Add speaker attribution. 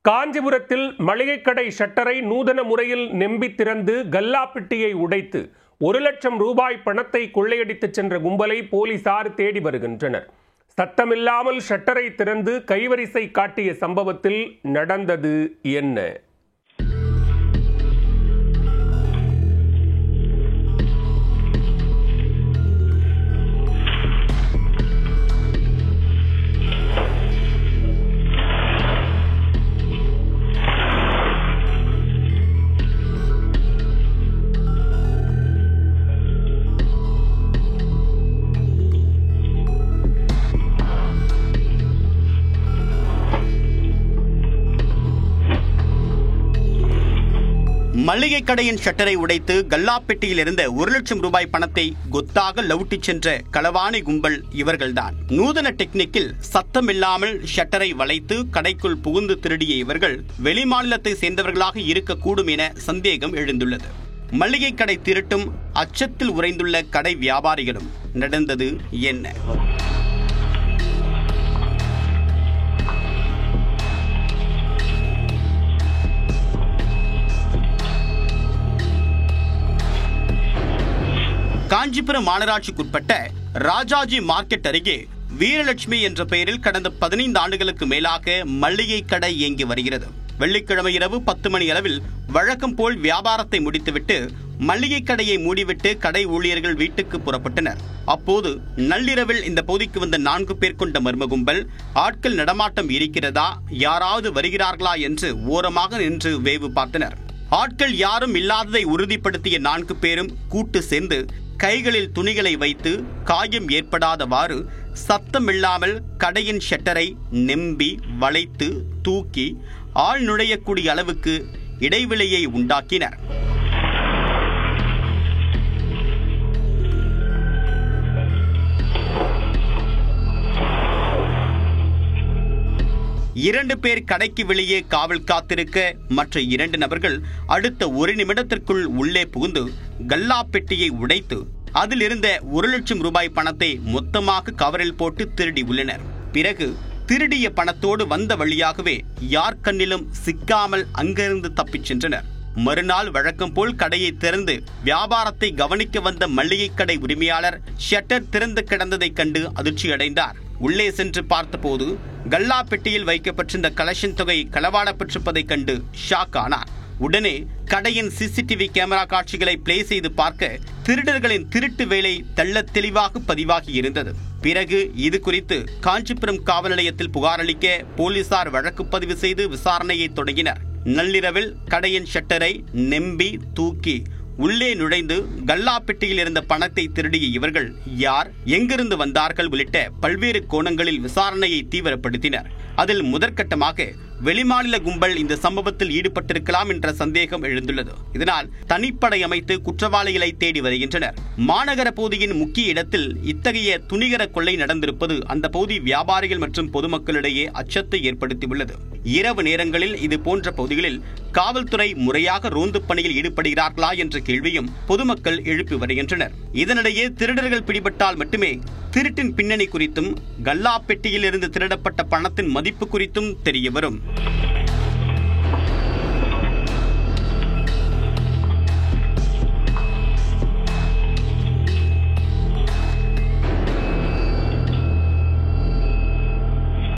Speaker 1: காஞ்சிபுரத்தில் மளிகை கடை ஷட்டரை நூதன முறையில் நெம்பி திறந்து கல்லாப்பெட்டியை உடைத்து 1 லட்சம் ரூபாய் பணத்தை கொள்ளையடித்து சென்ற கும்பலை போலீசார் தேடி வருகின்றனர். சத்தமில்லாமல் ஷட்டரை திறந்து கைவரிசை காட்டிய சம்பவத்தில் நடந்தது என்ன?
Speaker 2: மளிகை கடையின் ஷட்டரை உடைத்து கல்லாப்பெட்டியில் இருந்த 1 லட்சம் ரூபாய் பணத்தை கொத்தாக லவுட்டி சென்ற களவாணி கும்பல் இவர்கள்தான். நூதன டெக்னிக்கில் சத்தமில்லாமல் ஷட்டரை வளைத்து கடைக்குள் புகுந்து திருடிய இவர்கள் வெளிமாநிலத்தை சேர்ந்தவர்களாக இருக்கக்கூடும் என சந்தேகம் எழுந்துள்ளது. மளிகை கடை திருட்டும் அச்சத்தில் உறைந்துள்ள கடை வியாபாரிகளும் நடந்தது என்ன? காஞ்சிபுரம் மாநகராட்சிக்குட்பட்ட ராஜாஜி மார்க்கெட் அருகே வீரலட்சுமி என்ற பெயரில் கடந்த 15 ஆண்டுகளுக்கு மேலாக மளிகை கடை இயங்கி வருகிறது. வெள்ளிக்கிழமை இரவு 10 மணி அளவில் வழக்கம் போல் வியாபாரத்தை முடித்துவிட்டு மளிகை கடையை மூடிவிட்டு கடை ஊழியர்கள் வீட்டுக்கு புறப்பட்டனர். அப்போது நள்ளிரவில் இந்த பகுதிக்கு வந்த 4 பேர் கொண்ட மர்ம கும்பல் ஆட்கள் நடமாட்டம் இருக்கிறதா, யாராவது வருகிறார்களா என்று ஓரமாக நின்று வேவு பார்த்தனர். ஆட்கள் யாரும் இல்லாததை உறுதிப்படுத்திய 4 பேரும் கூட்டு சேர்ந்து கைகளில் துணிகளை வைத்து காயம் ஏற்படாதவாறு சத்தமில்லாமல் கடையின் ஷட்டரை நெம்பி வளைத்து தூக்கி ஆள் நுழையக்கூடிய அளவுக்கு இடைவெளியை உண்டாக்கினர். இரண்டு பேர் கடைக்கு வெளியே காவல் காத்திருக்க மற்ற 2 நபர்கள் அடுத்த 1 நிமிடத்திற்குள் உள்ளே புகுந்து கல்லாப்பெட்டியை உடைத்து அதில் இருந்த 1 லட்சம் ரூபாய் பணத்தை மொத்தமாக கவரில் போட்டு திருடி உள்ளனர். பிறகு திருடிய பணத்தோடு வந்த வழியாகவே யார் கண்ணிலும் சிக்காமல் அங்கிருந்து தப்பிச் சென்றனர். மறுநாள் வழக்கம் போல் கடையை திறந்து வியாபாரத்தை கவனிக்க வந்த மளிகை கடை உரிமையாளர் ஷட்டர் திறந்து கிடந்ததைக் கண்டு அதிர்ச்சியடைந்தார். உள்ளே சென்று பார்த்தபோது கல்லாப்பெட்டியில் வைக்கப்பட்டிருந்த கலெக்ஷன் தொகை களவாடப்பட்டிருப்பதைக் கண்டு ஷாக் ஆனார். உடனே கடையின் சிசிடிவி கேமரா காட்சிகளை பிளே செய்து பார்க்க திருடர்களின் திருட்டு வேலை தெள்ள தெளிவாக பதிவாகி இருந்தது. பிறகு இது குறித்து காஞ்சிபுரம் காவல் நிலையத்தில் புகார் அளிக்க போலீசார் வழக்கு பதிவு செய்து விசாரணையை தொடங்கினர். நள்ளிரவில் கடையின் ஷட்டரை நெம்பி தூக்கி உள்ளே நுழைந்து கல்லாப்பெட்டியில் இருந்த பணத்தை திருடிய இவர்கள் யார், எங்கிருந்து வந்தார்கள் உள்ளிட்ட பல்வேறு கோணங்களில் விசாரணையை தீவிரப்படுத்தினர். அதில் முதற்கட்டமாக வெளிமாநில கும்பல் இந்த சம்பவத்தில் ஈடுபட்டிருக்கலாம் என்ற சந்தேகம் எழுந்துள்ளது. இதனால் தனிப்படை அமைத்து குற்றவாளிகளை தேடி வருகின்றனர். மாநகர பகுதியின் முக்கிய இடத்தில் இத்தகைய துணிகர கொள்ளை நடந்திருப்பது அந்த பகுதி வியாபாரிகள் மற்றும் பொதுமக்களிடையே அச்சத்தை ஏற்படுத்தியுள்ளது. இரவு நேரங்களில் இது போன்ற பகுதிகளில் காவல்துறை முறையாக ரோந்து பணியில் ஈடுபடுகிறார்களா என்ற கேள்வியும் பொதுமக்கள் எழுப்பி வருகின்றனர். இதனிடையே திருடர்கள் பிடிபட்டால் மட்டுமே திருட்டின் பின்னணி குறித்தும் கல்லாப்பெட்டியில் இருந்து திருடப்பட்ட பணத்தின் மதிப்பு குறித்தும் தெரிய வரும்.